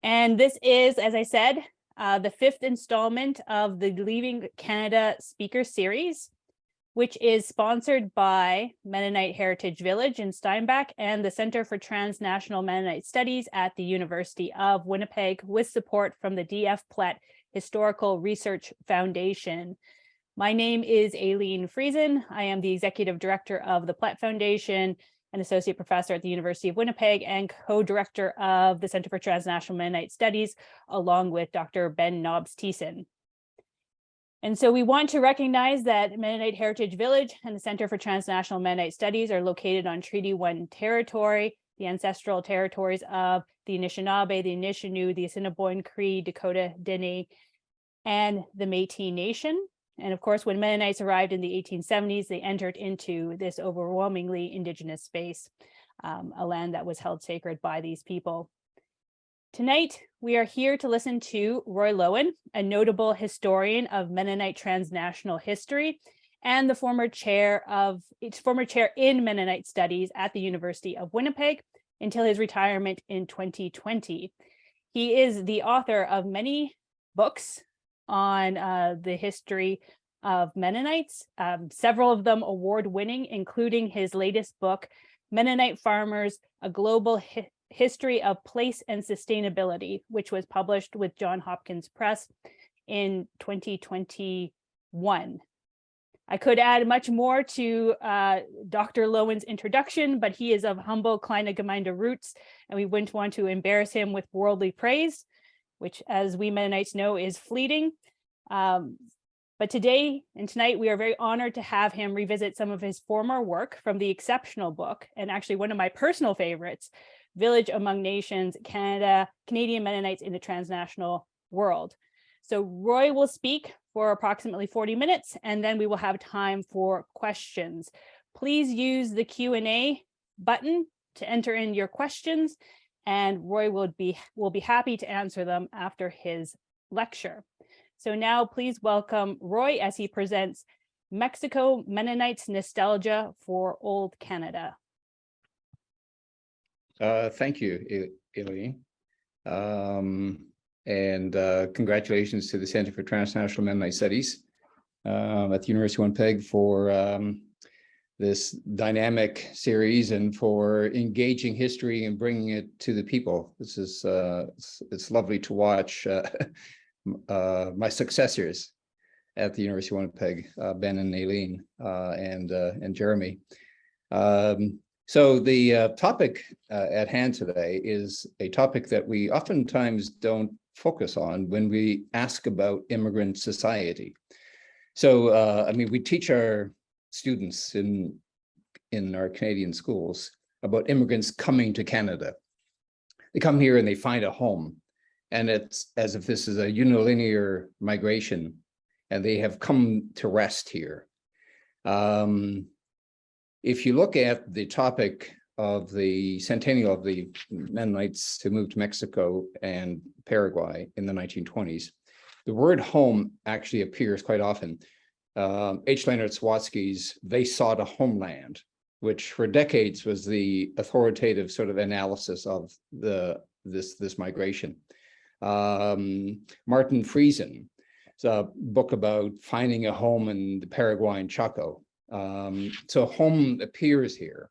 And this is, as I said, the fifth installment of the Leaving Canada Speaker Series, which is sponsored by Mennonite Heritage Village in Steinbach and the Center for Transnational Mennonite Studies at the University of Winnipeg, with support from the D.F. Plett Historical Research Foundation. My name is Aileen Friesen. I am the Executive Director of the Plett Foundation, an Associate Professor at the University of Winnipeg, and Co-Director of the Center for Transnational Mennonite Studies, along with Dr. Ben Nobbs-Thiessen. And so we want to recognize that Mennonite Heritage Village and the Center for Transnational Mennonite Studies are located on Treaty 1 territory, the ancestral territories of the Anishinaabe, the Anishinaabe, the Assiniboine Cree, Dakota, Dene, and the Métis Nation. And of course, when Mennonites arrived in the 1870s, they entered into this overwhelmingly Indigenous space, a land that was held sacred by these people. Tonight, we are here to listen to Royden Loewen, a notable historian of Mennonite transnational history and the former chair in Mennonite Studies at the University of Winnipeg until his retirement in 2020. He is the author of many books on the history of Mennonites, several of them award-winning, including his latest book, Mennonite Farmers, A Global History of Place and Sustainability, which was published with Johns Hopkins Press in 2021. I could add much more to Dr. Loewen's introduction, but he is of humble Kleine Gemeinde roots, and we wouldn't want to embarrass him with worldly praise, which, as we Mennonites know, is fleeting. But today and tonight, we are very honored to have him revisit some of his former work from the exceptional book, and actually one of my personal favorites, Village Among Nations, Canadian Mennonites in the Transnational World. So Roy will speak for approximately 40 minutes, and then we will have time for questions. Please use the Q&A button to enter in your questions, and Roy will be happy to answer them after his lecture. So now please welcome Roy as he presents Mexico Mennonites Nostalgia for Old Canada. Thank you, Aileen. Congratulations to the Center for Transnational Mennonite Studies at the University of Winnipeg for this dynamic series and for engaging history and bringing it to the people. This is it's lovely to watch my successors at the University of Winnipeg, Ben and Aileen and Jeremy. So the topic at hand today is a topic that we oftentimes don't focus on when we ask about immigrant society. So, I mean, we teach our students in our Canadian schools about immigrants coming to Canada. They come here and they find a home, and it's as if this is a unilinear migration, and they have come to rest here. If you look at the topic of the centennial of the Mennonites who moved to Mexico and Paraguay in the 1920s, the word home actually appears quite often. H. Leonard Sawatsky's They Sought a Homeland, which for decades was the authoritative sort of analysis of this migration. Martin Friesen's a book about finding a home in the Paraguayan Chaco. So home appears here.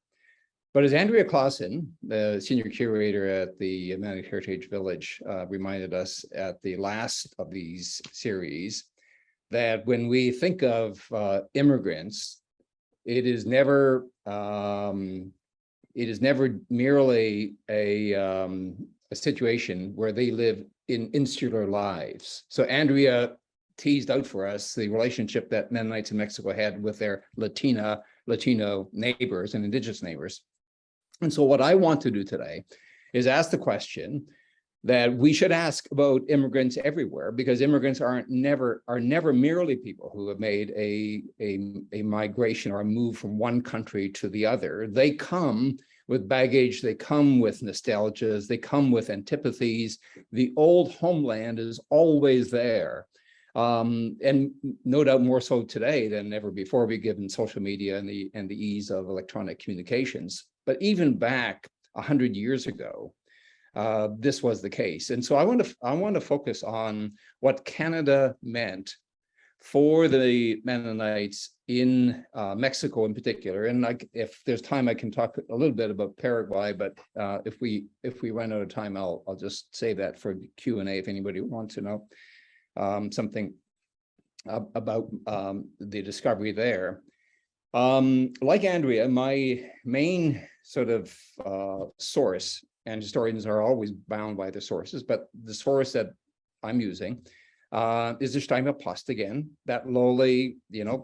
But as Andrea Clausen, the senior curator at the Mennonite Heritage Village, reminded us at the last of these series, that when we think of immigrants, it is never merely a situation where they live in insular lives. So Andrea teased out for us the relationship that Mennonites in Mexico had with their Latino neighbors and Indigenous neighbors. And so what I want to do today is ask the question that we should ask about immigrants everywhere, because immigrants are never merely people who have made a migration or a move from one country to the other. They come with baggage, they come with nostalgias, they come with antipathies. The old homeland is always there. And no doubt more so today than ever before, given social media and the ease of electronic communications. But even back 100 years ago, this was the case. And so I want to focus on what Canada meant for the Mennonites in Mexico in particular. And if there's time, I can talk a little bit about Paraguay, but if we run out of time, I'll just save that for Q&A if anybody wants to know something about the discovery there. Like Andrea, my main sort of source, and historians are always bound by the sources, but the source that I'm using is the Steinbach Post again, that lowly,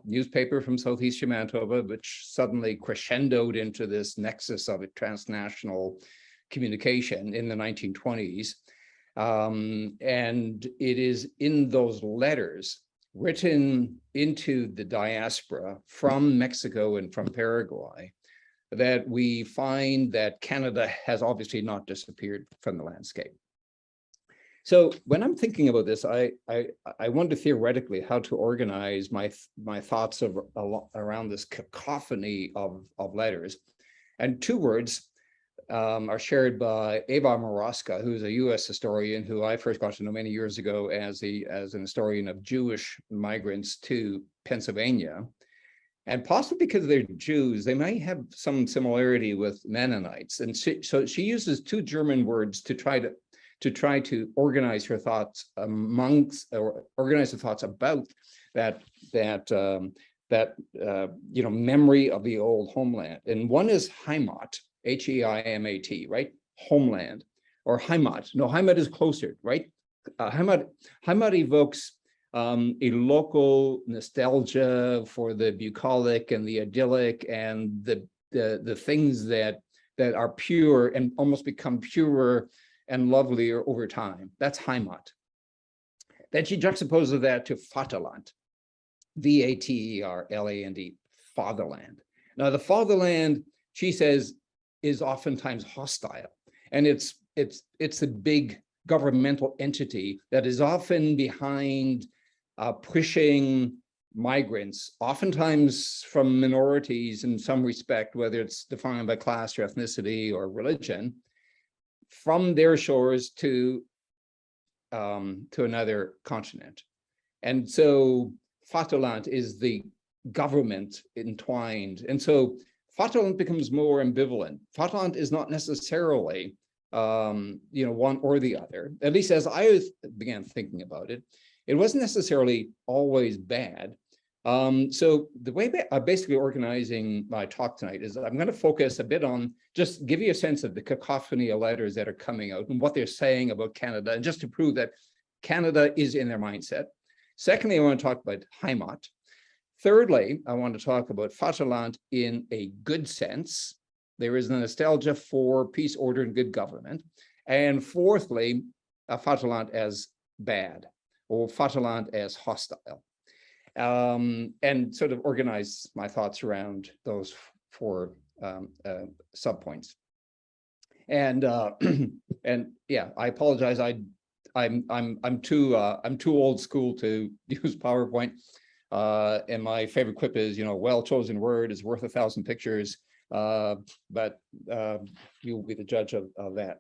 newspaper from southeastern Manitoba, which suddenly crescendoed into this nexus of a transnational communication in the 1920s. And it is in those letters written into the diaspora from Mexico and from Paraguay that we find that Canada has obviously not disappeared from the landscape. So when I'm thinking about this, I wonder theoretically how to organize my thoughts around this cacophony of letters. And two words are shared by Eva Moroska, who's a U.S. historian who I first got to know many years ago as an historian of Jewish migrants to Pennsylvania. And possibly because they're Jews, they might have some similarity with Mennonites. And so she uses two German words to try to organize her thoughts organize the thoughts about that memory of the old homeland. And one is Heimat, Heimat, right? Homeland, or Heimat. No, Heimat is closer, right? Heimat evokes a local nostalgia for the bucolic and the idyllic and the things that are pure and almost become purer and lovelier over time. That's Heimat. Then she juxtaposes that to Fatherland, Vaterland, Fatherland. Now the Fatherland, she says, is oftentimes hostile, and it's a big governmental entity that is often behind pushing migrants, oftentimes from minorities in some respect, whether it's defined by class or ethnicity or religion, from their shores to another continent. And so Fatherland is the government entwined. And so Fatherland becomes more ambivalent. Fatherland is not necessarily one or the other. At least as I began thinking about it, it wasn't necessarily always bad. So the way I'm basically organizing my talk tonight is I'm going to focus a bit on just give you a sense of the cacophony of letters that are coming out and what they're saying about Canada, and just to prove that Canada is in their mindset. Secondly, I want to talk about Heimat. Thirdly, I want to talk about Fatherland in a good sense. There is a nostalgia for peace, order, and good government. And fourthly, Fatherland as bad, or Fatherland as hostile. And sort of organize my thoughts around those four subpoints. And and yeah, I apologize. I'm too old school to use PowerPoint. And my favorite quip is, well-chosen word is worth 1,000 pictures. But you will be the judge of that.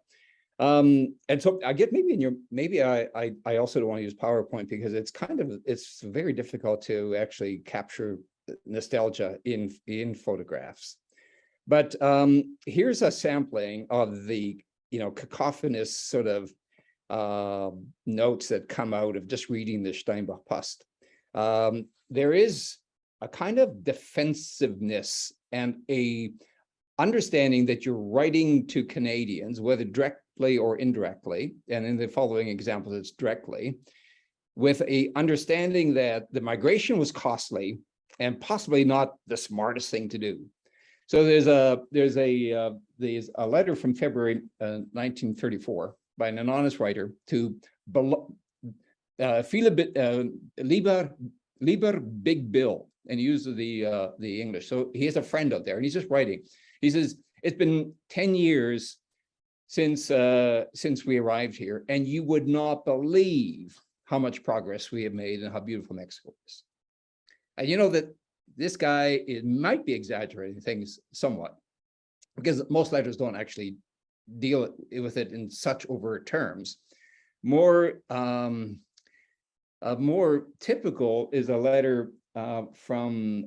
And so I get maybe I also don't want to use PowerPoint because it's very difficult to actually capture nostalgia in photographs. But here's a sampling of the cacophonous sort of notes that come out of just reading the Steinbach Post. There is a kind of defensiveness and a understanding that you're writing to Canadians, whether directly or indirectly, and in the following examples, it's directly, with a understanding that the migration was costly and possibly not the smartest thing to do. So there's a letter from February 1934 by an anonymous writer to Lieber Big Bill, and he uses the English. So he has a friend out there, and he's just writing. He says, it's been 10 years since we arrived here, and you would not believe how much progress we have made and how beautiful Mexico is. And you know that this guy might be exaggerating things somewhat, because most letters don't actually deal with it in such overt terms. More typical is a letter from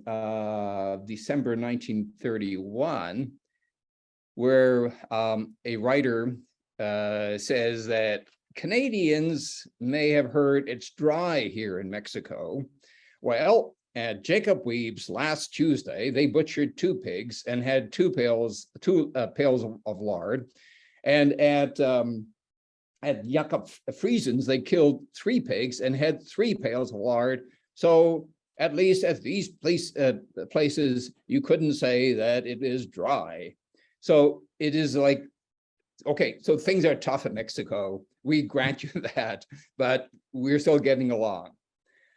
December 1931, where a writer says that Canadians may have heard it's dry here in Mexico. Well, at Jacob Weeb's last Tuesday, they butchered 2 pigs and had 2 pails of lard. And at Jacob Friesen's, they killed 3 pigs and had 3 pails of lard. So at least at these places, you couldn't say that it is dry. So it is like, okay, so things are tough in Mexico. We grant you that, but we're still getting along.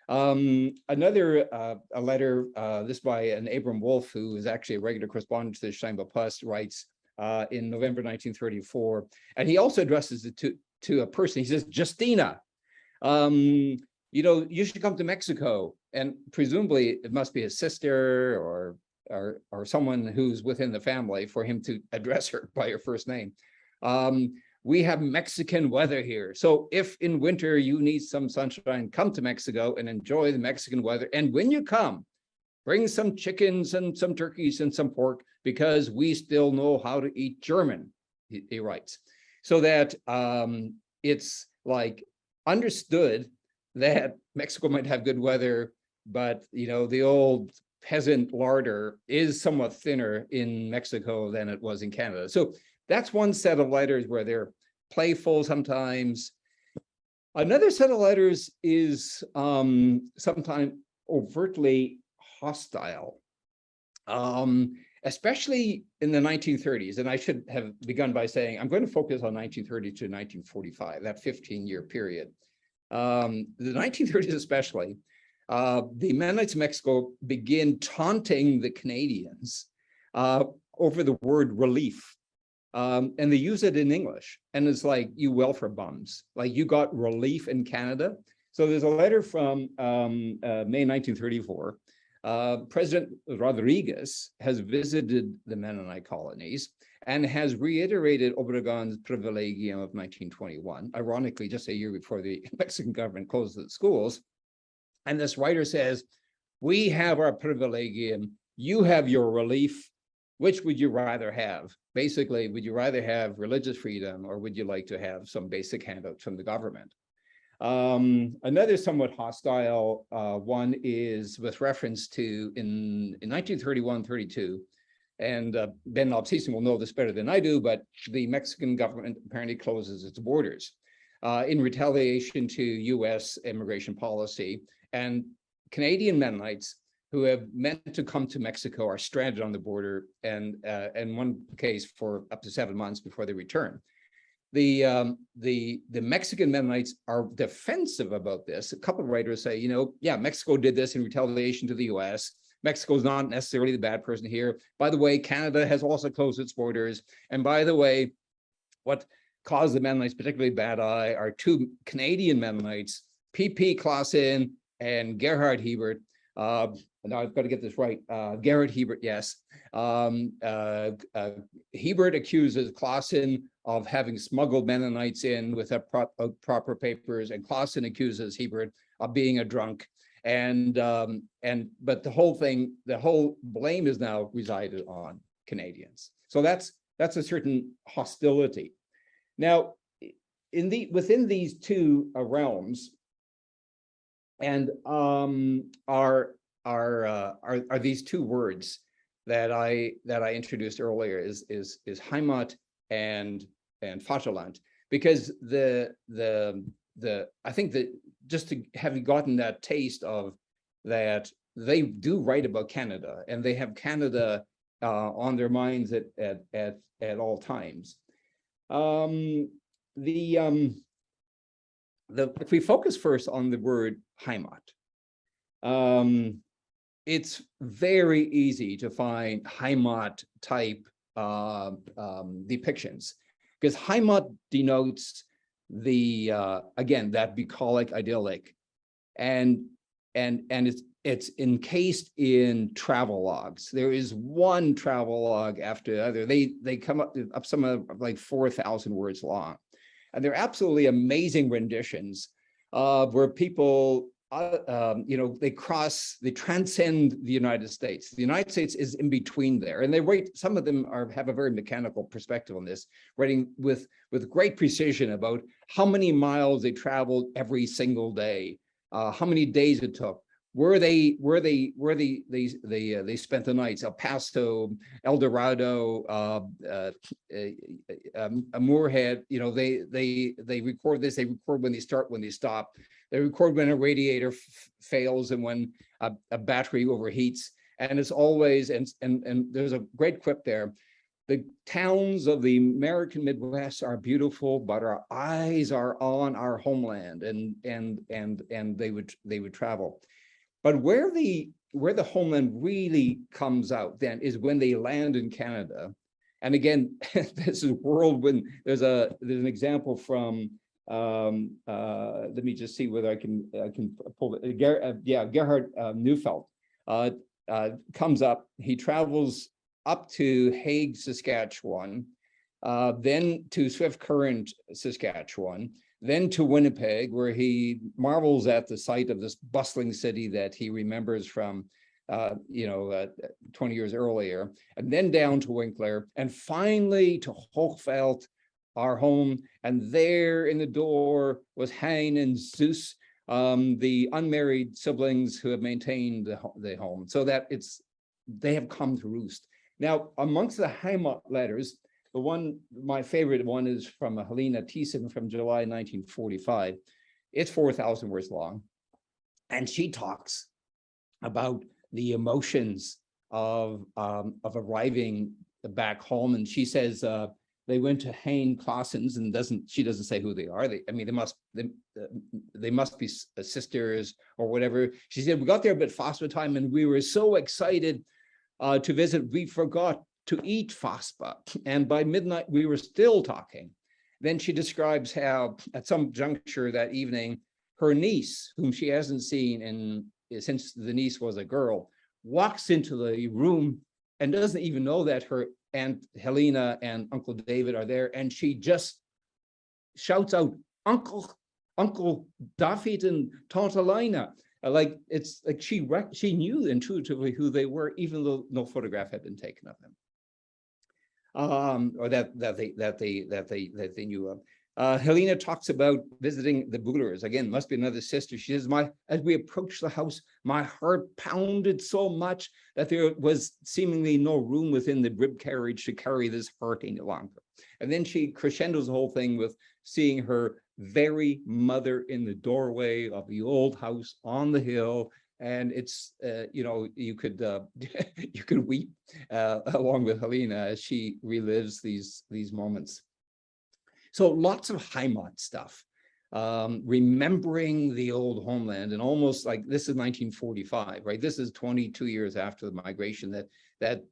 Another a letter, this by an Abram Wolf, who is actually a regular correspondent to the Steinbach Post, writes in November 1934, and he also addresses it to a person. He says, Justina, you know, you should come to Mexico. And presumably it must be his sister or someone who's within the family for him to address her by her first name. We have Mexican weather here. So if in winter you need some sunshine, come to Mexico and enjoy the Mexican weather. And when you come, bring some chickens and some turkeys and some pork, because we still know how to eat German, he writes. So that it's like understood that Mexico might have good weather, but you know, the old peasant larder is somewhat thinner in Mexico than it was in Canada. So that's one set of letters where they're playful sometimes. Another set of letters is sometimes overtly hostile, especially in the 1930s. And I should have begun by saying, I'm going to focus on 1930 to 1945, that 15-year period. The 1930s especially, the Mennonites of Mexico begin taunting the Canadians over the word relief. And they use it in English. And it's like, you welfare bums, like you got relief in Canada. So there's a letter from May 1934. President Rodriguez has visited the Mennonite colonies and has reiterated Obregon's privilegium of 1921, ironically, just a year before the Mexican government closed the schools. And this writer says, we have our privilegium, you have your relief. Which would you rather have? Basically, would you rather have religious freedom, or would you like to have some basic handouts from the government? Another somewhat hostile one is with reference to in 1931-32, and Ben Lobseason will know this better than I do, but the Mexican government apparently closes its borders in retaliation to US immigration policy, and Canadian Mennonites who have meant to come to Mexico are stranded on the border, and in one case for up to 7 months before they return. The Mexican Mennonites are defensive about this. A couple of writers say, you know, yeah, Mexico did this in retaliation to the US. Mexico's not necessarily the bad person here. By the way, Canada has also closed its borders. And by the way, what caused the Mennonites particularly bad eye are 2 Canadian Mennonites, P.P. Clausen and Gerhard Hebert. Now I've got to get this right. Gerhard Hebert, yes. Hebert accuses Clausen of having smuggled Mennonites in without proper papers, and Clausen accuses Hebert of being a drunk. But the whole blame is now resided on Canadians. So that's a certain hostility. Now, within these 2 realms, and are these 2 words that I introduced earlier is Heimat and Fatherland, because I think that just to have gotten that taste of that, they do write about Canada and they have Canada on their minds at all times. If we focus first on the word Heimat, it's very easy to find Heimat type depictions, because Heimat denotes the again, that bucolic idyllic, and it's encased in travel logs. There is one travel log after the other. They come up some of like 4,000 words long, and they're absolutely amazing renditions where people they transcend the United States. The United States is in between there, and they write. Some of them have a very mechanical perspective on this, writing with great precision about how many miles they traveled every single day, how many days it took, where they spent the nights, El Paso, El Dorado, Moorhead. They record this. They record when they start, when they stop. They record when a radiator fails and when a battery overheats. And it's always, and there's a great quip there. The towns of the American Midwest are beautiful, but our eyes are on our homeland, and they would travel. But where the homeland really comes out then is when they land in Canada. And again, this is whirlwind. There's an example from let me just see whether I can pull it. Gerhard Neufeld comes up. He travels up to Hague, Saskatchewan, then to Swift Current, Saskatchewan, then to Winnipeg, where he marvels at the sight of this bustling city that he remembers from 20 years earlier, and then down to Winkler, and finally to Hochfeld, our home. And there in the door was Hein and Zeus, the unmarried siblings who have maintained the home, so that they have come to roost. Now, amongst the Heimat letters, my favorite one is from Helena Thiessen from July 1945. It's 4,000 words long. And she talks about the emotions of arriving back home. And she says they went to Hein Claessens, and she doesn't say who they are. They must be sisters or whatever. She said, we got there a bit faster time, and we were so excited to visit, we forgot to eat faspa, and by midnight we were still talking. Then she describes how at some juncture that evening, her niece, whom she hasn't seen since the niece was a girl, walks into the room and doesn't even know that her Aunt Helena and Uncle David are there, and she just shouts out, Uncle David and Tante Lina. Like it's like she knew intuitively who they were, even though no photograph had been taken of them. Or that they knew of. Helena talks about visiting the Buhlers. Again, must be another sister. She says, as we approached the house, my heart pounded so much that there was seemingly no room within the rib carriage to carry this heart any longer. And then she crescendos the whole thing with seeing her very mother in the doorway of the old house on the hill. And it's, you could weep along with Helena as she relives these moments. So lots of Heimat stuff, remembering the old homeland, and almost like this is 1945, right? This is 22 years after the migration that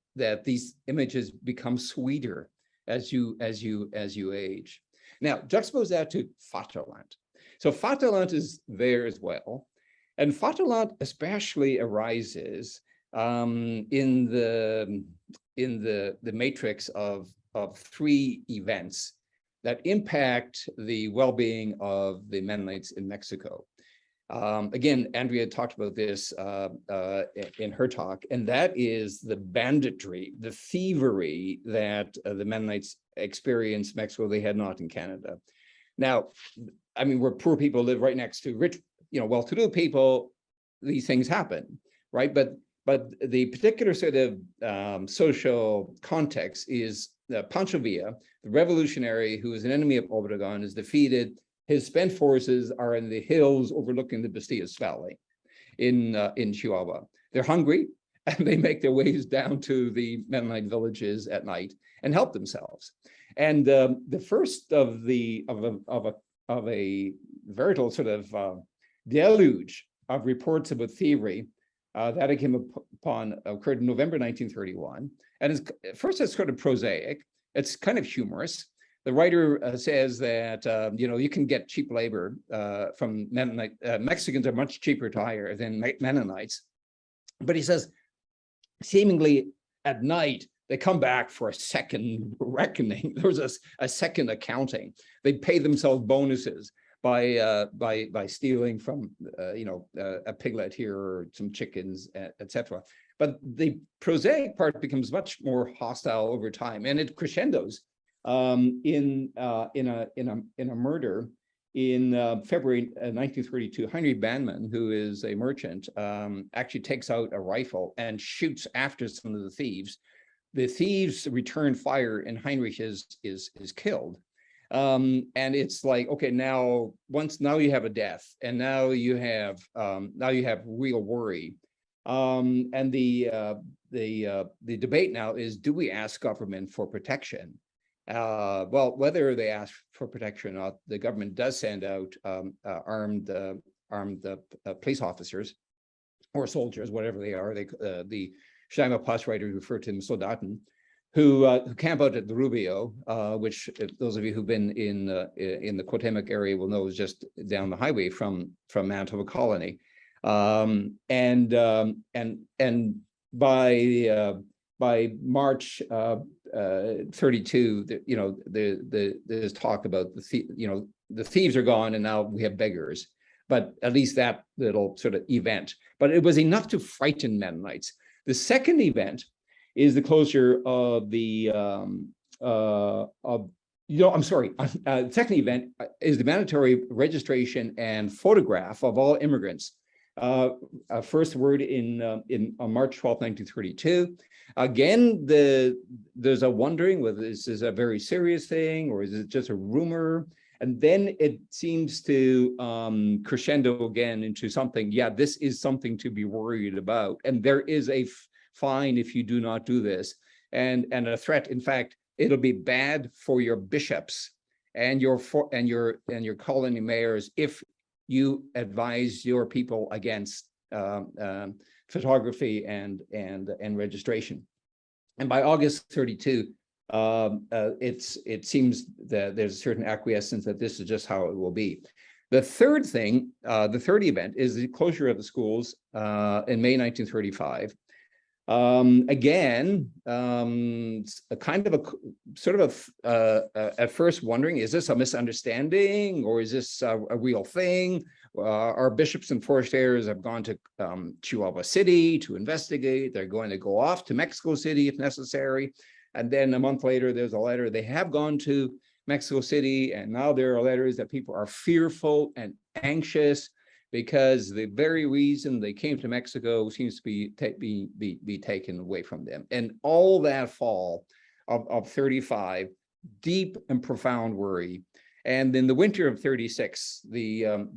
these images become sweeter as you age. Now, juxtapose that to Fatherland. So Fatherland is there as well. And Fatherland especially arises in the matrix of three events that impact the well-being of the Mennonites in Mexico. Again, Andrea talked about this in her talk, and that is the banditry, the thievery that the Mennonites experienced in Mexico they had not in Canada. Now, I mean, where poor people live right next to rich, well-to-do people, these things happen, right? But the particular sort of social context is Pancho Villa, the revolutionary who is an enemy of Obregon, is defeated. His spent forces are in the hills overlooking the Bastillas Valley in Chihuahua. They're hungry, and they make their ways down to the Mennonite villages at night and help themselves. And the first of a veritable sort of deluge of reports about thievery that I came upon occurred in November 1931. And first it's sort of prosaic. It's kind of humorous. The writer says that, you can get cheap labor from Mennonite. Mexicans are much cheaper to hire than Mennonites. But he says, seemingly at night, they come back for a second reckoning. There was a second accounting. They pay themselves bonuses by stealing from a piglet here or some chickens, etc. But the prosaic part becomes much more hostile over time, and it crescendos in a murder in February 1932. Heinrich Bannmann, who is a merchant, actually takes out a rifle and shoots after some of the thieves. The thieves return fire, and Heinrich is killed. And it's like, okay, now you have a death, and now you have real worry. And the debate now is, do we ask government for protection? Well, whether they ask for protection or not, the government does send out armed police officers or soldiers, whatever they are. The Heimat writers refer to them Soldaten, who camp out at the Rubio, which those of you who've been in the Quotemic area will know is just down the highway from Manitoba Colony. And by March 32, there's talk about the thieves are gone, and now we have beggars. But at least that little sort of event. But it was enough to frighten Mennonites. The second event is the closure of the second event is the mandatory registration and photograph of all immigrants. First word on March 12, 1932. Again, there's a wondering whether this is a very serious thing or is it just a rumor. And then it seems to crescendo again into something. Yeah, this is something to be worried about, and there is a fine if you do not do this, and a threat. In fact, it'll be bad for your bishops and your colony mayors if you advise your people against photography and registration. And by August 32, it seems that there's a certain acquiescence that this is just how it will be. The third thing, the third event, is the closure of the schools in May 1935. Again, a kind of a sort of at first wondering, is this a misunderstanding or is this a real thing? Our bishops and foresters have gone to Chihuahua City to investigate. They're going to go off to Mexico City if necessary. And then a month later, there's a letter. They have gone to Mexico City, and now there are letters that people are fearful and anxious because the very reason they came to Mexico seems to be taken away from them. And all that fall of 35, deep and profound worry. And in the winter of 36, the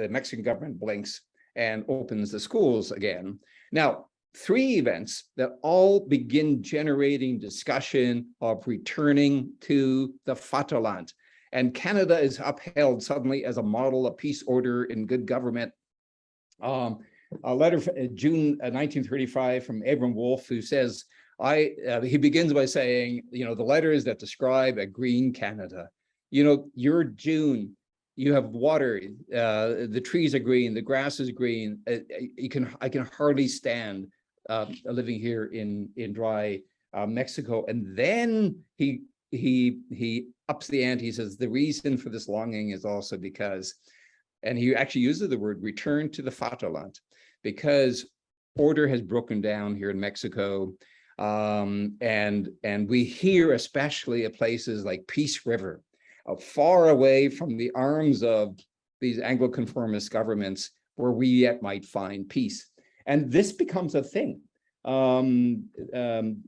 Mexican government blinks and opens the schools again. Now, three events that all begin generating discussion of returning to the Fatherland. And Canada is upheld suddenly as a model of peace, order, and good government. A letter from June 1935 from Abram Wolfe, who says, he begins by saying, the letters that describe a green Canada. You're June, you have water, the trees are green, the grass is green. I can hardly stand living here in dry Mexico. And then he ups the ante. He says the reason for this longing is also because, and he actually uses the word return to the Fatherland, because order has broken down here in Mexico. And we hear, especially at places like Peace River, far away from the arms of these Anglo-conformist governments, where we yet might find peace. And this becomes a thing. December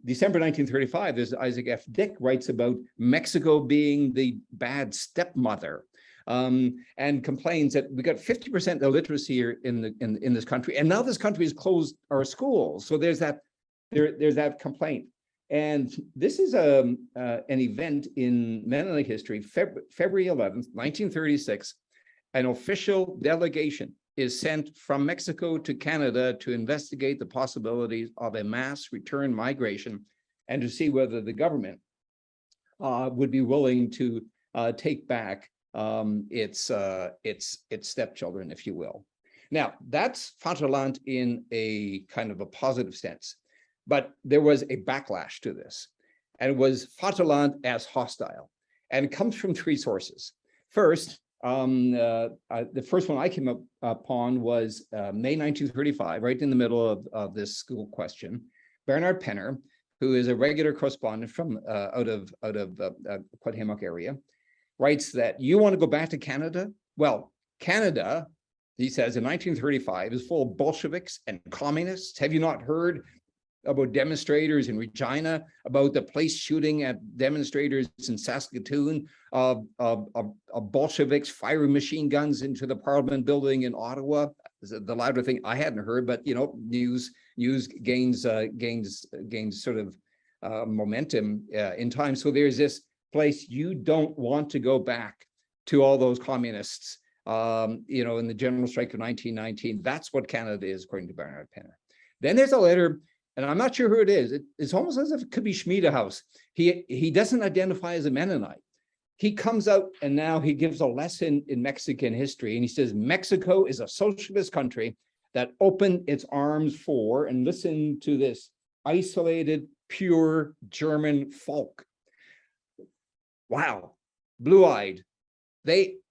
1935, there's Isaac F. Dick writes about Mexico being the bad stepmother, and complains that we got 50% illiteracy here in this country, and now this country has closed our schools. So there's that complaint. And this is an event in Mennonite history. February 11th, 1936, an official delegation is sent from Mexico to Canada to investigate the possibilities of a mass return migration and to see whether the government would be willing to take back its stepchildren, if you will. Now, that's Fatherland in a kind of a positive sense, but there was a backlash to this, and it was Fatherland as hostile, and it comes from three sources. First, the first one I came upon was May 1935, right in the middle of this school question. Bernard Penner, who is a regular correspondent from out of Quadhamac area, writes that you want to go back to Canada? Well, Canada, he says, in 1935 is full of Bolsheviks and communists. Have you not heard about demonstrators in Regina, about the police shooting at demonstrators in Saskatoon, of Bolsheviks firing machine guns into the Parliament building in Ottawa? The louder thing I hadn't heard, but you know, news gains sort of momentum in time. So there's this place you don't want to go back to all those communists. You know, in the general strike of 1919, that's what Canada is, according to Bernard Penner. Then there's a letter, and I'm not sure who it is. It's almost as if it could be Schmiedehaus. He doesn't identify as a Mennonite. He comes out and now he gives a lesson in Mexican history, and he says Mexico is a socialist country that opened its arms for, and listen to this, isolated, pure German folk. Wow, blue-eyed.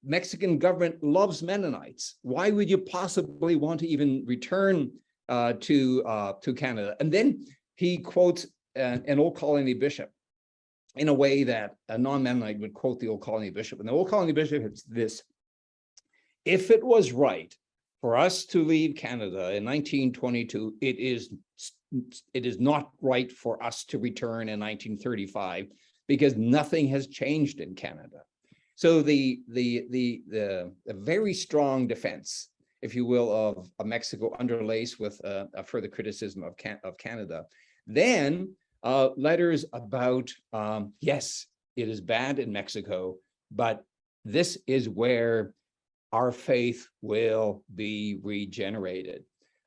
Mexican government loves Mennonites. Why would you possibly want to even return to Canada? And then he quotes an old colony bishop in a way that a non-Mennonite would quote the old colony bishop. And the old colony bishop is this: if it was right for us to leave Canada in 1922, it is not right for us to return in 1935, because nothing has changed in Canada. So the very strong defense, if you will, of Mexico, underlaced with a further criticism of Canada. Then letters about, yes, it is bad in Mexico, but this is where our faith will be regenerated.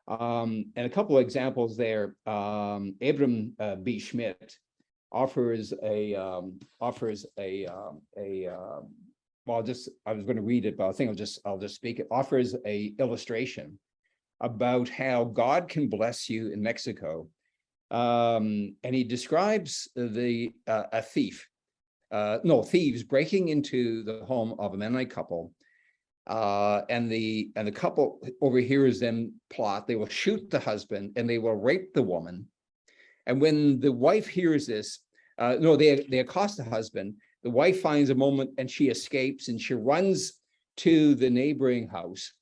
And a couple of examples there. Abram B. Schmidt offers a well, I was going to read it, but I think I'll just speak it. Offers a illustration about how God can bless you in Mexico, and he describes thieves breaking into the home of a Mennonite couple, and the couple overhears them plot. They will shoot the husband and they will rape the woman. And when the wife hears this, they accost the husband. The wife finds a moment and she escapes, and she runs to the neighboring house.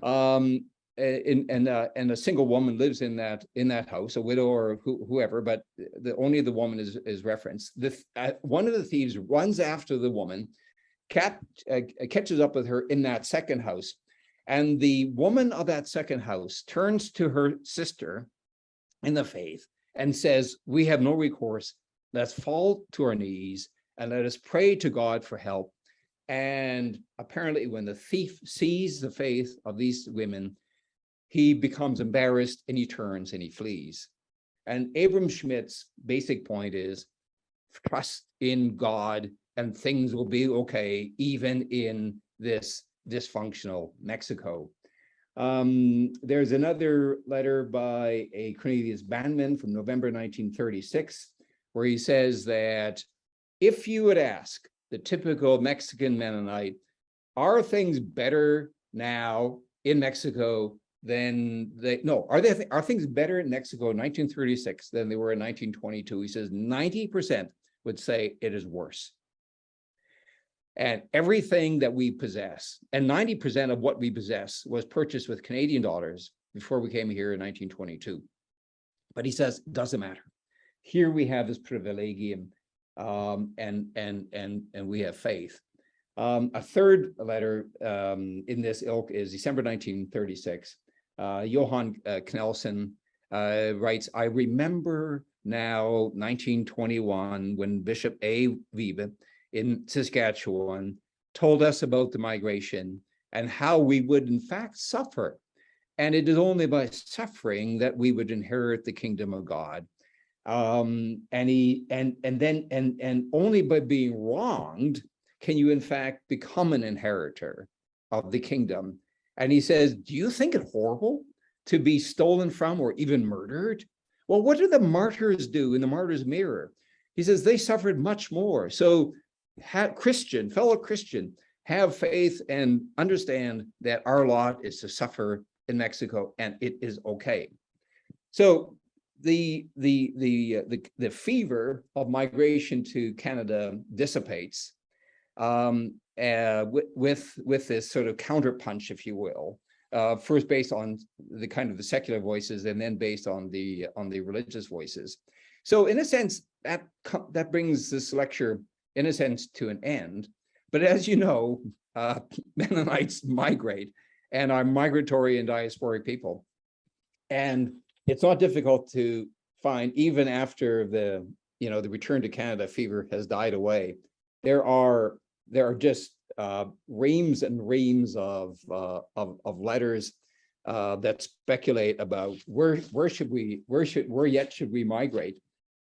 And a single woman lives in that house, a widow or whoever, but only the woman is referenced. One of the thieves runs after the woman, catches up with her in that second house, and the woman of that second house turns to her sister in the faith and says, "We have no recourse. Let's fall to our knees and let us pray to God for help." And apparently when the thief sees the faith of these women, he becomes embarrassed and he turns and he flees. And Abram Schmidt's basic point is trust in God and things will be okay, even in this dysfunctional Mexico. There's another letter by a Cornelius Bandman from November 1936, where he says that if you would ask the typical Mexican Mennonite, are things better now in Mexico than are things better in Mexico in 1936 than they were in 1922? He says 90% would say it is worse. And everything that we possess, and 90% of what we possess, was purchased with Canadian dollars before we came here in 1922. But he says it doesn't matter. Here we have this privilegium, and we have faith. A third letter in this ilk is December 1936. Johann Knelson writes, "I remember now 1921 when Bishop A. Wiebe in Saskatchewan told us about the migration and how we would in fact suffer. And it is only by suffering that we would inherit the kingdom of God. And only by being wronged can you in fact become an inheritor of the kingdom. And he says, do you think it horrible to be stolen from or even murdered? Well, what did the martyrs do in the martyr's mirror? He says they suffered much more. So fellow Christian, have faith and understand that our lot is to suffer in Mexico, and it is okay. So the fever of migration to Canada dissipates with this sort of counterpunch, if you will, first based on the kind of the secular voices, and then based on the religious voices. So in a sense, that brings this lecture, in a sense, to an end. But as you know, Mennonites migrate and are migratory and diasporic people. And it's not difficult to find, even after the return to Canada fever has died away, there are just reams and reams of letters that speculate about where yet should we migrate.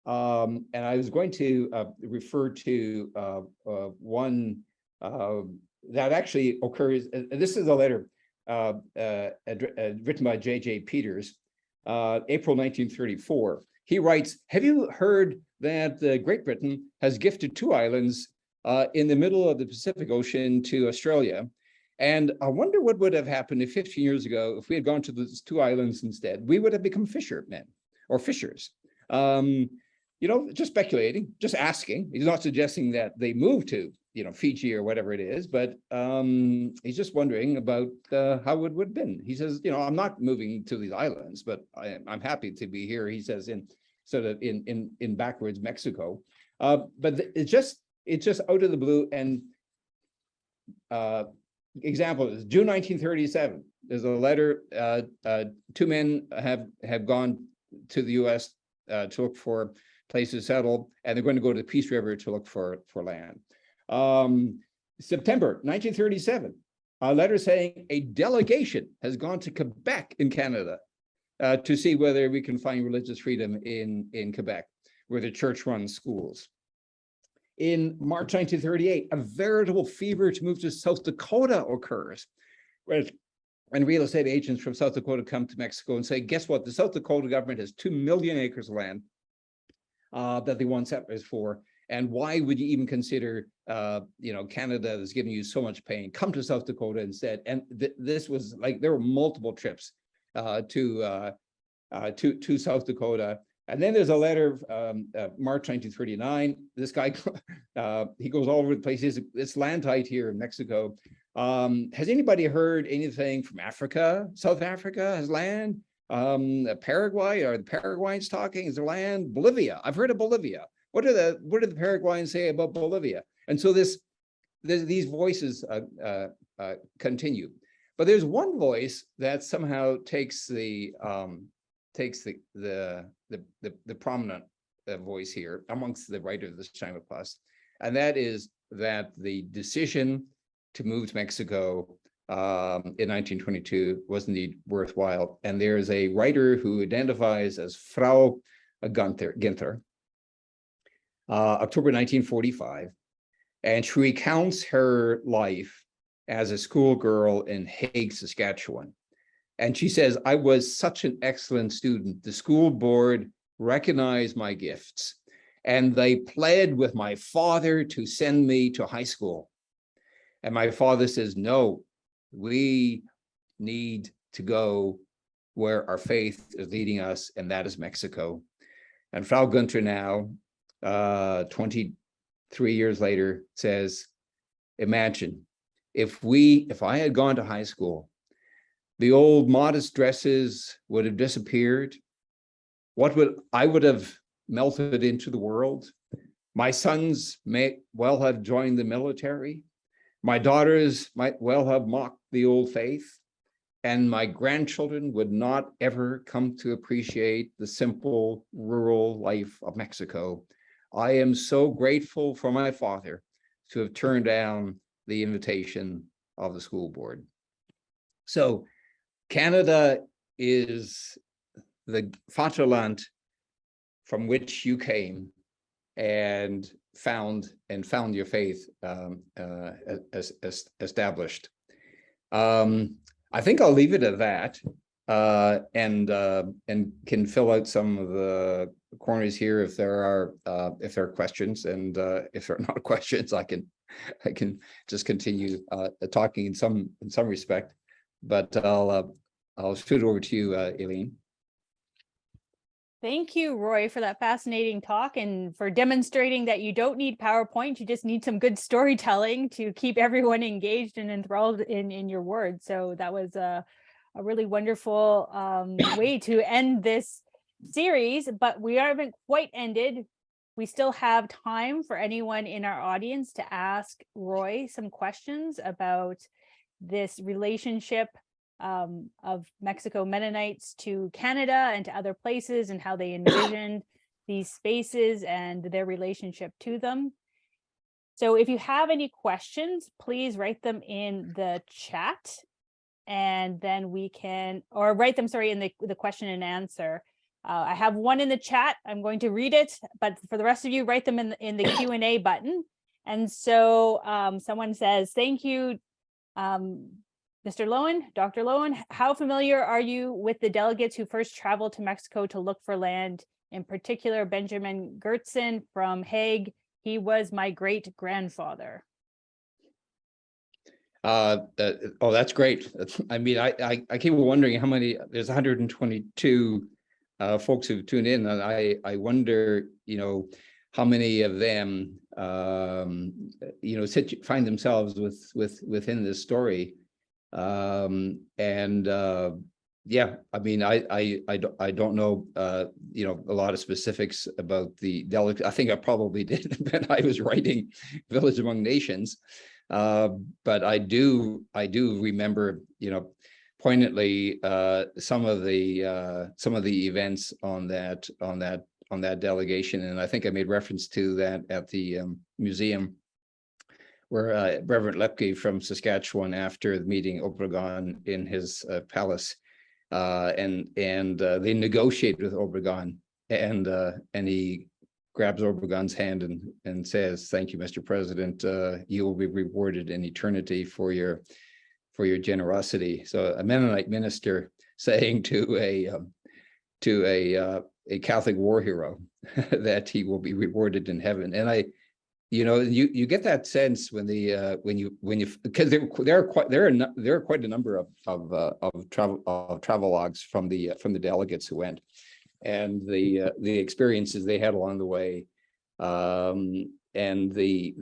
And I was going to refer to one that actually occurs. This is a letter written by J.J. Peters, April 1934. He writes, have you heard that Great Britain has gifted 2 islands in the middle of the Pacific Ocean to Australia? And I wonder what would have happened if 15 years ago, if we had gone to those 2 islands instead. We would have become fishermen or fishers. Just speculating, just asking. He's not suggesting that they move to, Fiji or whatever it is, but he's just wondering about how it would have been. He says, I'm not moving to these islands, but I'm happy to be here. He says in backwards Mexico, but it's just out of the blue. And example is June 1937. There's a letter. 2 men have gone to the U.S. To look for places to settle, and they're going to go to the Peace River to look for land. September 1937, a letter saying a delegation has gone to Quebec in Canada to see whether we can find religious freedom in Quebec, where the church runs schools. In March 1938, a veritable fever to move to South Dakota occurs, when real estate agents from South Dakota come to Mexico and say, guess what? The South Dakota government has 2 million acres of land that they want settlers for. And why would you even consider, Canada is giving you so much pain? Come to South Dakota instead. And this was like, there were multiple trips to South Dakota. And then there's a letter, March 1939. This guy, he goes all over the place. It's land tight here in Mexico. Has anybody heard anything from Africa? South Africa has land. Paraguay, are the Paraguayans talking? Is there land? Bolivia, I've heard of Bolivia. What do the Paraguayans say about Bolivia? And so these voices continue. But there's one voice that somehow takes the prominent voice here amongst the writers of this Heimat Plus, and that is that the decision to move to Mexico in 1922 was indeed worthwhile. And there's a writer who identifies as Frau Ginther, October 1945, and she recounts her life as a schoolgirl in Hague, Saskatchewan. And she says, I was such an excellent student. The school board recognized my gifts, and they pled with my father to send me to high school. And my father says, no, we need to go where our faith is leading us, and that is Mexico. And Frau Günther now, 23 years later, says, imagine if I had gone to high school, the old modest dresses would have disappeared. I would have melted into the world. My sons may well have joined the military. My daughters might well have mocked the old faith, and my grandchildren would not ever come to appreciate the simple rural life of Mexico. I am so grateful for my father to have turned down the invitation of the school board. So Canada is the Fatherland from which you came and found your faith established. I I think I'll leave it at that, and can fill out some of the corners here if there are questions, and if there are not questions, I can just continue talking in some respect. But I'll shoot it over to you, Aileen. Thank you, Roy, for that fascinating talk and for demonstrating that you don't need PowerPoint. You just need some good storytelling to keep everyone engaged and enthralled in your words. So that was a really wonderful way to end this series, but we haven't quite ended. We still have time for anyone in our audience to ask Roy some questions about this relationship of Mexico Mennonites to Canada and to other places, and how they envisioned these spaces and their relationship to them. So if you have any questions, please write them in the chat, and then we can, or write them, sorry, in the question and answer. I have one in the chat. I'm going to read it, but for the rest of you, write them in the Q&A button. And so someone says, thank you, Mr. Loewen, Dr. Loewen, how familiar are you with the delegates who first traveled to Mexico to look for land? In particular, Benjamin Gertzen from Hague. He was my great-grandfather. Oh, that's great. I mean, I keep wondering how many. There's 122 folks who tune in, and I wonder, how many of them, find themselves within this story. Yeah, I mean, I don't know, a lot of specifics about the delegate. I think I probably did when I was writing Village Among Nations, but I do remember, poignantly, some of the events on that delegation, and I think I made reference to that at the museum, where Reverend Lepke from Saskatchewan, after the meeting Obregon in his palace, and they negotiate with Obregon, and he grabs Obregon's hand and says, "Thank you, Mr. President. You will be rewarded in eternity for your generosity." So a Mennonite minister saying to a Catholic war hero that he will be rewarded in heaven. And you get that sense when you because there are quite a number of travel logs from the delegates who went, and the experiences they had along the way, and the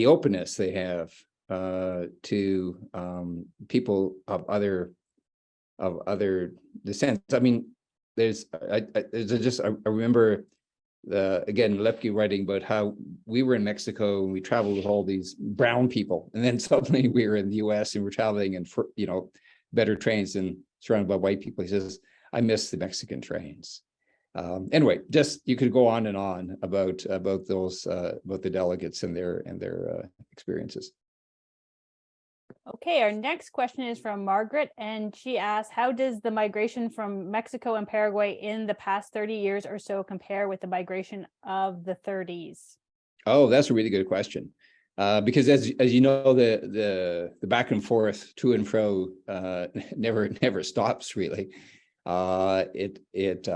openness they have to people of other descents. I mean, I remember again Lepke writing about how we were in Mexico and we traveled with all these brown people, and then suddenly we were in the US and we're traveling in better trains and surrounded by white people. He says, "I miss the Mexican trains." Anyway, just you could go on and on about those about the delegates and their experiences. Okay, our next question is from Margaret, and she asks, how does the migration from Mexico and Paraguay in the past 30 years or so compare with the migration of the 30s? Oh, that's a really good question. Because as you know, the back and forth, to and fro, never stops really. It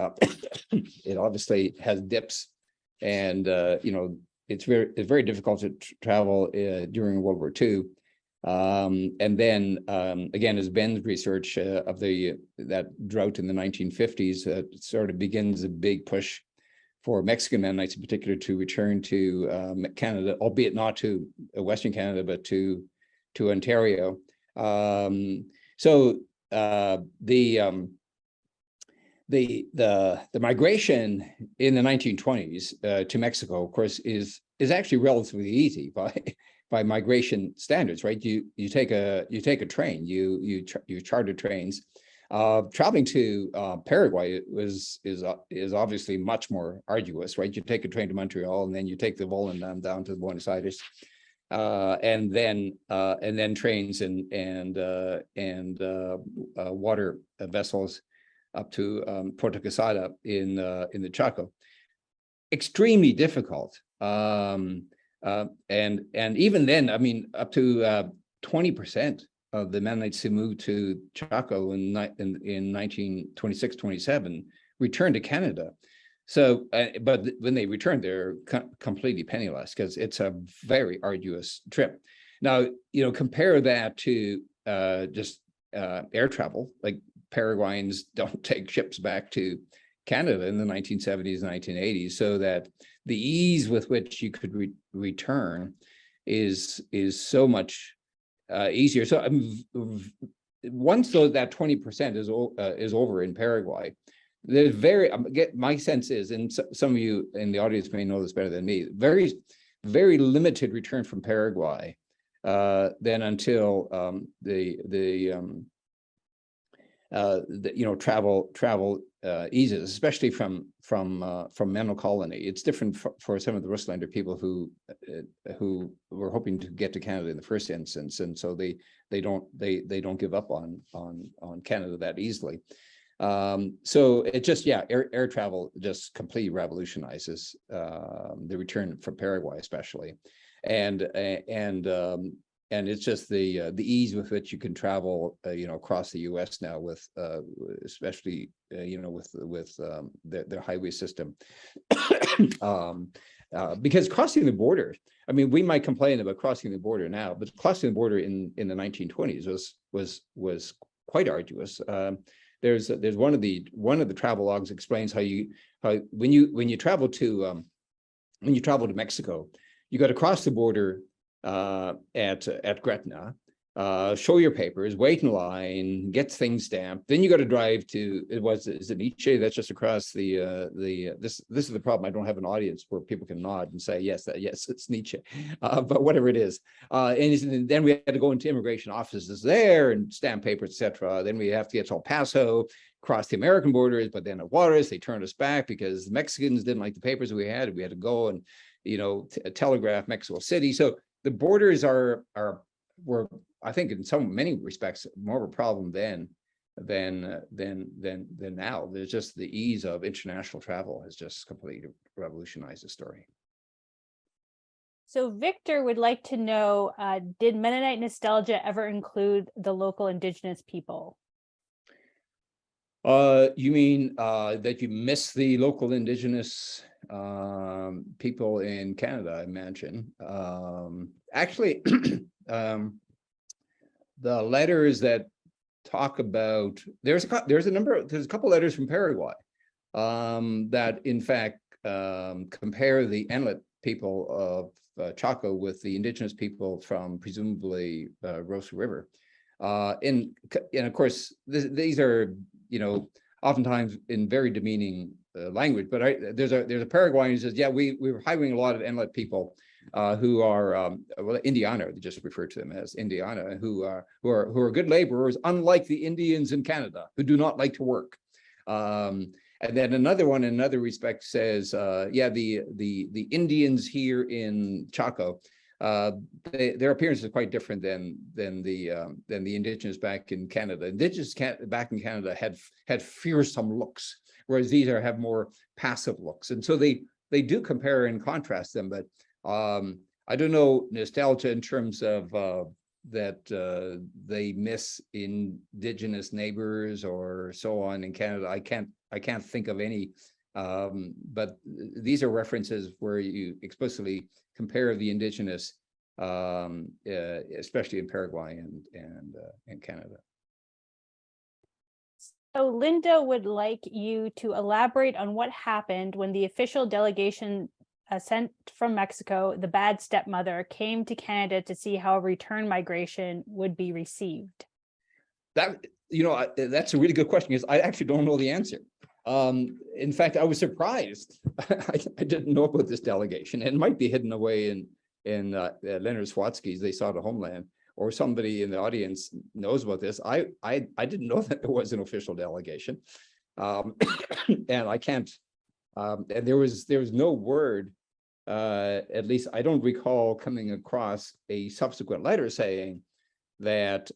obviously has dips, and it's very difficult to travel during World War II. And then again, as Ben's research of that drought in the 1950s sort of begins a big push for Mexican Mennonites in particular to return to Canada, albeit not to Western Canada, but to Ontario. So the migration in the 1920s to Mexico, of course, is actually relatively easy by migration standards, right? You take a train, you charter trains. Traveling to Paraguay is obviously much more arduous, right? You take a train to Montreal, and then you take the Volendam down to Buenos Aires, and then trains and water vessels up to Puerto Quesada in the Chaco. Extremely difficult. And even then, I mean, up to 20% the Mennonites who moved to Chaco in 1926-27 returned to Canada. So, but when they returned, they're completely penniless because it's a very arduous trip. Now, compare that to just air travel. Like Paraguayans don't take ships back to Canada in the 1970s, 1980s, so that the ease with which you could return is so much easier. So once that 20% is over in Paraguay, there's my sense is, and some of you in the audience may know this better than me, very, very limited return from Paraguay then until travel eases, especially from Menno Colony. It's different for some of the Russlander people who were hoping to get to Canada in the first instance, and so they don't give up on Canada that easily. So it just air travel just completely revolutionizes the return from Paraguay, especially, and it's just the ease with which you can travel, across the U.S. now with, especially, with their highway system, because crossing the border. I mean, we might complain about crossing the border now, but crossing the border in the 1920s was quite arduous. There's one of the travel logs explains how when you travel to Mexico, you got to cross the border at Gretna, show your papers, wait in line, get things stamped. Then you got to drive to is it Nietzsche? That's just across this is the problem. I don't have an audience where people can nod and say yes, it's Nietzsche, but whatever it is. And then we had to go into immigration offices there and stamp papers, etc. Then we have to get to El Paso, cross the American borders, but then at Juarez they turned us back because the Mexicans didn't like the papers we had. We had to go and telegraph Mexico City. So the borders were, I think, in many respects, more of a problem than now. There's just the ease of international travel has just completely revolutionized the story. So Victor would like to know, did Mennonite nostalgia ever include the local Indigenous people? You mean that you miss the local Indigenous people in Canada, I imagine. Actually, the letters that talk about there's a couple letters from Paraguay that in fact compare the Enlit people of Chaco with the Indigenous people from presumably Rosa River, and of course these are oftentimes in very demeaning language. But there's a Paraguayan who says, yeah, we were hiring a lot of Enlit people who are Indiana, they just refer to them as Indiana, who are good laborers, unlike the Indians in Canada who do not like to work. And then another one, in another respect, says, the Indians here in Chaco, their appearance is quite different than the Indigenous back in Canada. Indigenous back in Canada had fearsome looks, whereas these have more passive looks. And so they do compare and contrast them. But I don't know nostalgia in terms of that they miss Indigenous neighbors or so on in Canada. I can't think of any. But these are references where you explicitly compare the Indigenous, especially in Paraguay and Canada. So Linda would like you to elaborate on what happened when the official delegation sent from Mexico, the bad stepmother, came to Canada to see how a return migration would be received. That's a really good question, because I actually don't know the answer. In fact, I was surprised. I didn't know about this delegation, and it might be hidden away in Leonard Swatsky's They Saw the Homeland, or somebody in the audience knows about this. I didn't know that there was an official delegation, and I can't. And there was no word. At least I don't recall coming across a subsequent letter saying that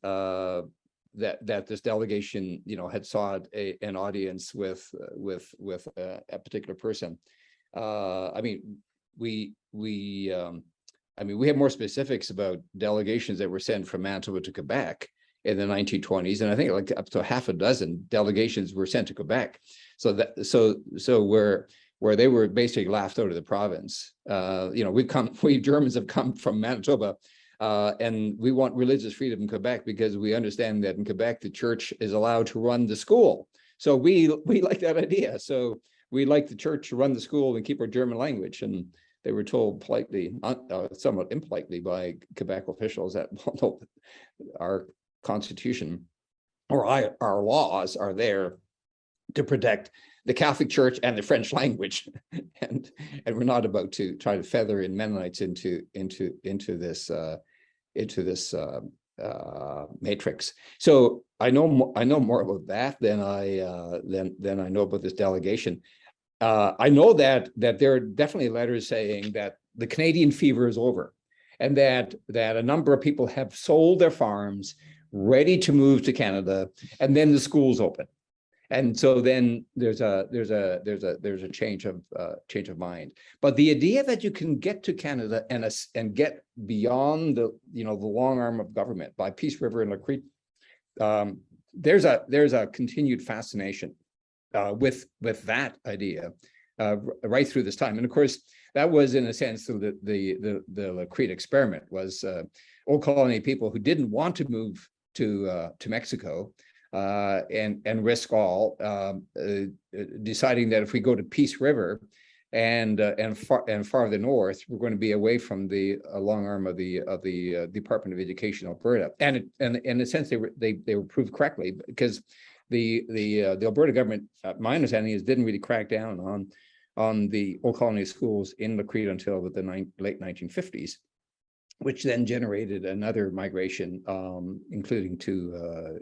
that this delegation, had sought an audience with a particular person. I mean, we have more specifics about delegations that were sent from Manitoba to Quebec, in the 1920s, and I think like up to half a dozen delegations were sent to Quebec. So where they were basically laughed out of the province. We Germans have come from Manitoba, and we want religious freedom in Quebec because we understand that in Quebec the church is allowed to run the school. So we like that idea. So we like the church to run the school and keep our German language. And they were told politely, somewhat impolitely, by Quebec officials that our constitution or our laws are there to protect the Catholic Church and the French language, and we're not about to try to feather in Mennonites into this matrix. So I know more about that than I know about this delegation. I know that there are definitely letters saying that the Canadian fever is over, and that a number of people have sold their farms, ready to move to Canada, and then the schools open. And so then there's a change of mind. But the idea that you can get to Canada and get beyond the long arm of government by Peace River and Lacrete, there's a continued fascination with that idea right through this time. And of course, that was in a sense the Lacrete experiment was old colony people who didn't want to move to Mexico. And risk all, deciding that if we go to Peace River and farther north, we're going to be away from the long arm of the Department of Education, Alberta. And in a sense, they were proved correctly, because the Alberta government, my understanding is, didn't really crack down on the old colony schools in Lacrete until the late 1950s. Which then generated another migration, including to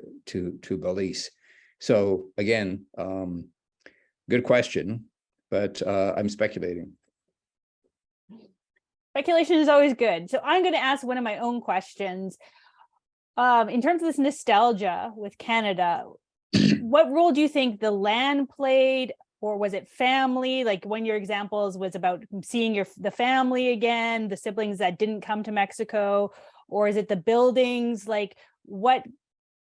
Belize. So again, good question, but I'm speculating. Speculation is always good. So I'm going to ask one of my own questions. In terms of this nostalgia with Canada, what role do you think the land played? Or was it family? Like one of your examples was about seeing the family again, the siblings that didn't come to Mexico, or is it the buildings? Like, what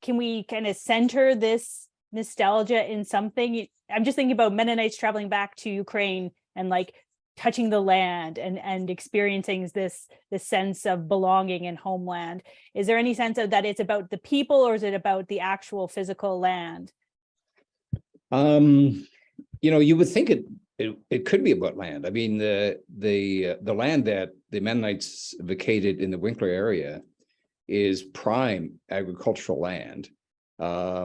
can we kind of center this nostalgia in something? I'm just thinking about Mennonites traveling back to Ukraine and like touching the land and experiencing this sense of belonging and homeland. Is there any sense of that it's about the people, or is it about the actual physical land? You would think it could be about land. I mean, the land that the Mennonites vacated in the Winkler area is prime agricultural land. I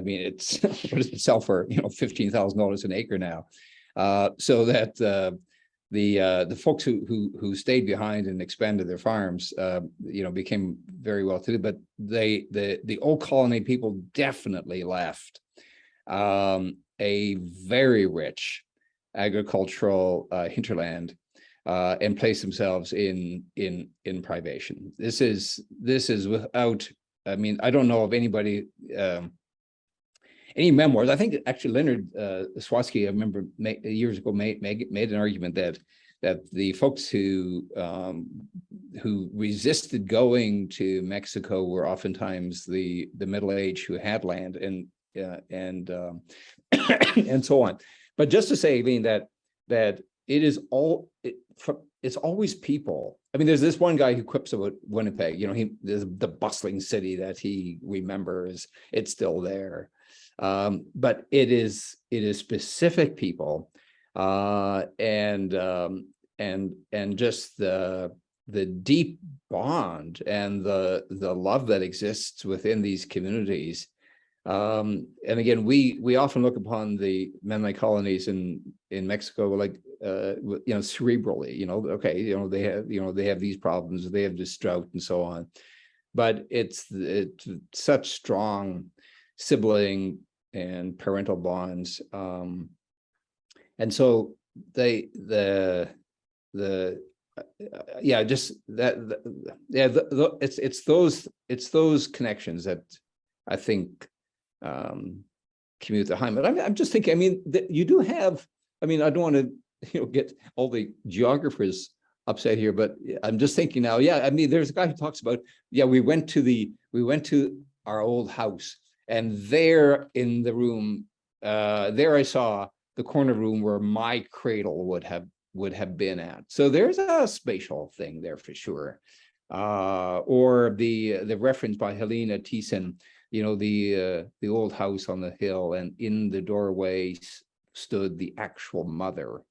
mean, it's what does it sell for? $15,000 an acre now. So that the folks who stayed behind and expanded their farms, became very well to do. But the old colony people definitely left a very rich agricultural hinterland and place themselves in privation. This is without. I mean, I don't know of anybody, any memoirs. I think actually Leonard Swatsky, I remember years ago, made an argument that the folks who resisted going to Mexico were oftentimes the middle-aged who had land and so on. But just to say, I mean, that it is it's always people. I mean, there's this one guy who quips about Winnipeg. There's the bustling city that he remembers. It's still there, but it is specific people, and just the deep bond and the love that exists within these communities. And again, we often look upon the Mennonite colonies in Mexico like cerebrally. They have these problems, they have this drought and so on, but it's such strong sibling and parental bonds, and so it's those connections that I think commute to Heimat. I'm just thinking, I mean, you do have, I mean, I don't want to get all the geographers upset here, but I'm just thinking now, I mean, there's a guy who talks about, we went to our old house. And there in the room, there I saw the corner room where my cradle would have been at. So there's a spatial thing there for sure. Or the reference by Helena Thiessen, the old house on the hill, and in the doorway stood the actual mother.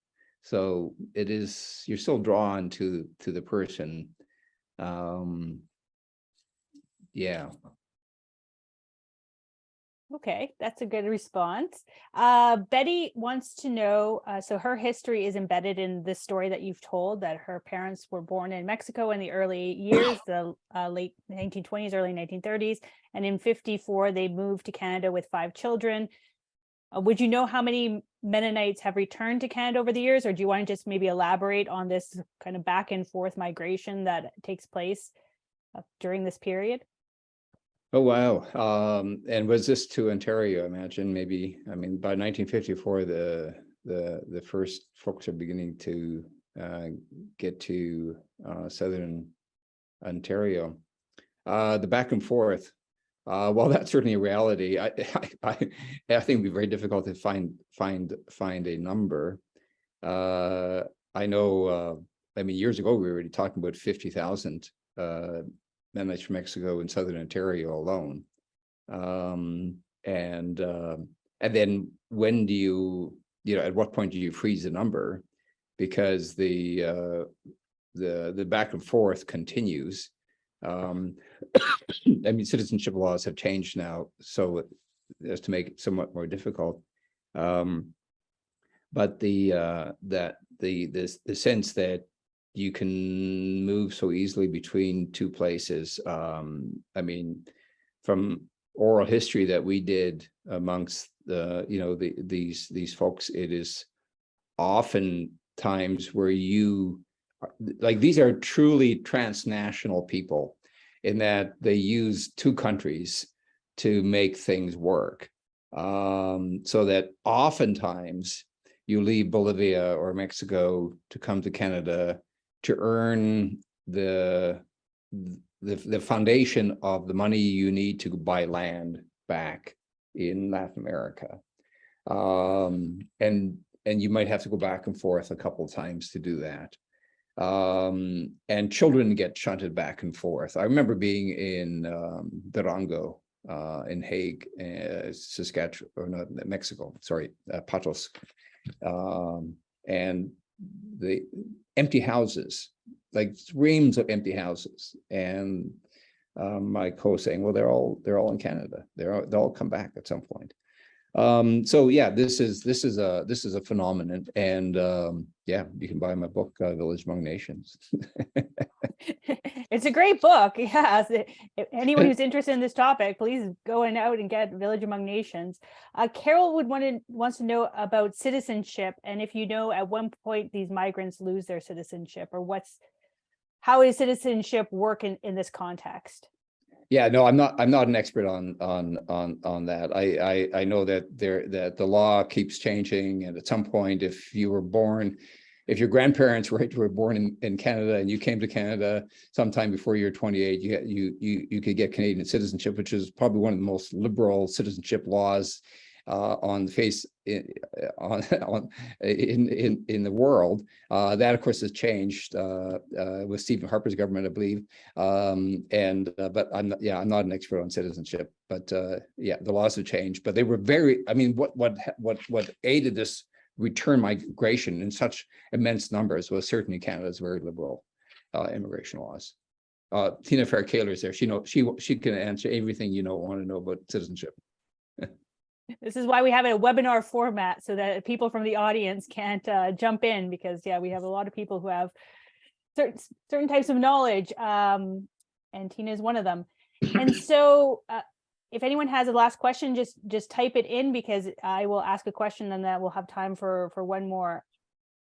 So you're still drawn to the person. Yeah. Okay, that's a good response. Betty wants to know, so her history is embedded in this story that you've told, that her parents were born in Mexico in the early years, the late 1920s, early 1930s, and in 54 they moved to Canada with 5 children. Would you know how many Mennonites have returned to Canada over the years, or do you want to just maybe elaborate on this kind of back and forth migration that takes place during this period? Oh, wow. And was this to Ontario, I imagine, maybe? I mean, by 1954, the first folks are beginning to get to southern Ontario. The back and forth, well, that's certainly a reality. I think it'd be very difficult to find a number. I know, I mean, years ago, we were already talking about 50,000 Mennonites from Mexico and southern Ontario alone. And then when do you at what point do you freeze the number? Because the back and forth continues. I mean, citizenship laws have changed now, so as to make it somewhat more difficult. But the sense that you can move so easily between two places. I mean, from oral history that we did amongst these folks, it is often times where these are truly transnational people, in that they use 2 countries to make things work. So that oftentimes you leave Bolivia or Mexico to come to Canada to earn the foundation of the money you need to buy land back in Latin America. And you might have to go back and forth a couple of times to do that. And children get shunted back and forth. I remember being in Durango, in Hague, Saskatchewan, or not, Mexico, sorry, Patos. And the empty houses, like reams of empty houses, and my co saying, well, they're all in Canada. They'll all come back at some point. So yeah, this is a phenomenon, and yeah, you can buy my book, Village Among Nations. It's a great book. Yes. If anyone who's interested in this topic, please go out and get Village Among Nations. Carol wants to know about citizenship, and if you know at one point these migrants lose their citizenship, or how does citizenship work in this context? Yeah, no, I'm not an expert on that. I know that the law keeps changing, and at some point, if your grandparents were born in Canada and you came to Canada sometime before you're 28, you could get Canadian citizenship, which is probably one of the most liberal citizenship laws on the face in the world. That of course has changed with Stephen Harper's government, I believe. But I'm not an expert on citizenship. But yeah, the laws have changed. But they were what aided this return migration in such immense numbers was certainly Canada's very liberal immigration laws. Tina Fair-Kaler is there. She can answer everything want to know about citizenship. This is why we have a webinar format, so that people from the audience can't jump in, because yeah, we have a lot of people who have certain types of knowledge, and Tina is one of them. And so if anyone has a last question, just type it in, because I will ask a question and then we'll have time for one more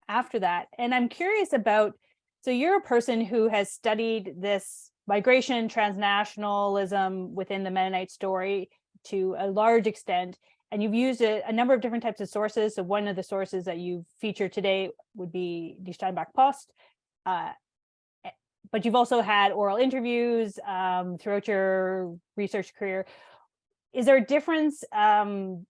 after that. And I'm curious about, so you're a person who has studied this migration, transnationalism within the Mennonite story to a large extent, and you've used a number of different types of sources. So one of the sources that you featured today would be Die Steinbach Post. but you've also had oral interviews throughout your research career. Is there a difference? Do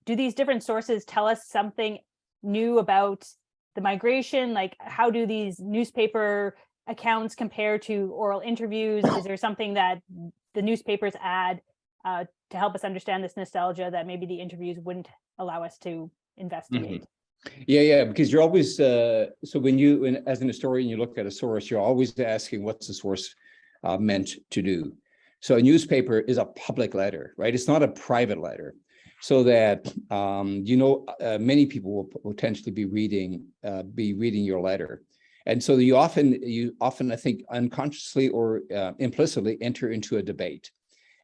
these different sources tell us something new about the migration? Like, how do these newspaper accounts compare to oral interviews? Is there something that the newspapers add to help us understand this nostalgia that maybe the interviews wouldn't allow us to investigate? Yeah, because you're always so as an historian, you look at a source, you're always asking what's the source meant to do. So a newspaper is a public letter, right? It's not a private letter, so that many people will potentially be reading your letter. And so you often, I think, unconsciously or implicitly enter into a debate.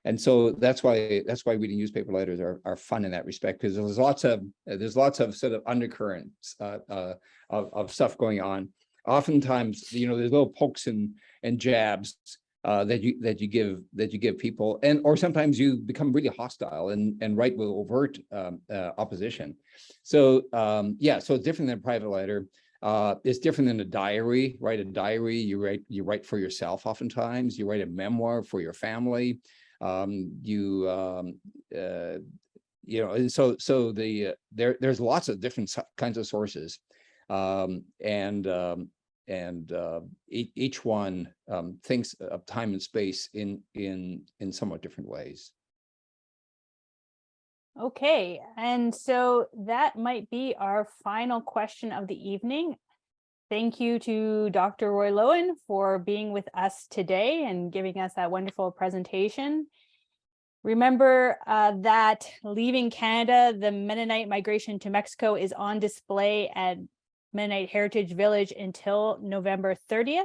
And so that's why reading newspaper letters are fun in that respect, because there's lots of sort of undercurrents of stuff going on. Oftentimes, there's little pokes and jabs that you give people, or sometimes you become really hostile and write with overt opposition. So so it's different than a private letter. It's different than a diary, right? A diary, you write for yourself. Oftentimes you write a memoir for your family. There's lots of different kinds of sources, each one thinks of time and space in somewhat different ways. Okay, and so that might be our final question of the evening. Thank you to Dr. Royden Loewen for being with us today and giving us that wonderful presentation. Remember that Leaving Canada, the Mennonite migration to Mexico, is on display at Mennonite Heritage Village until November 30th,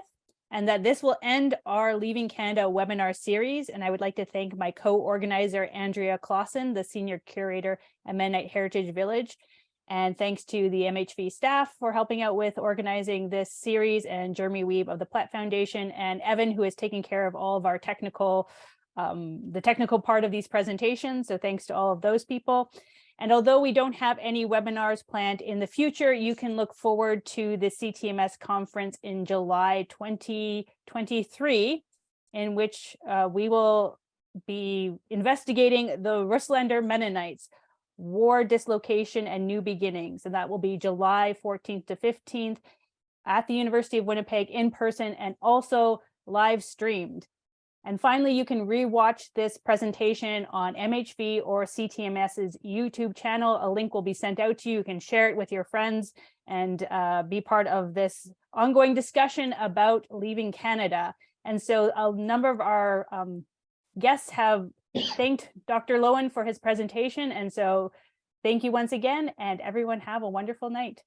and that this will end our Leaving Canada webinar series. And I would like to thank my co-organizer, Andrea Clausen, the senior curator at Mennonite Heritage Village. And thanks to the MHV staff for helping out with organizing this series, and Jeremy Weeb of the Plett Foundation, and Evan, who is taking care of all of our the technical part of these presentations. So thanks to all of those people. And although we don't have any webinars planned in the future, you can look forward to the CTMS conference in July 2023, in which we will be investigating the Russlander Mennonites, War, Dislocation, and New Beginnings. And that will be July 14th to 15th at the University of Winnipeg in person, and also live streamed. And finally, you can rewatch this presentation on MHV or CTMS's YouTube channel. A link will be sent out to you. You can share it with your friends and be part of this ongoing discussion about leaving Canada. And so a number of our guests have thanked Dr. Loewen for his presentation. And so thank you once again, and everyone have a wonderful night.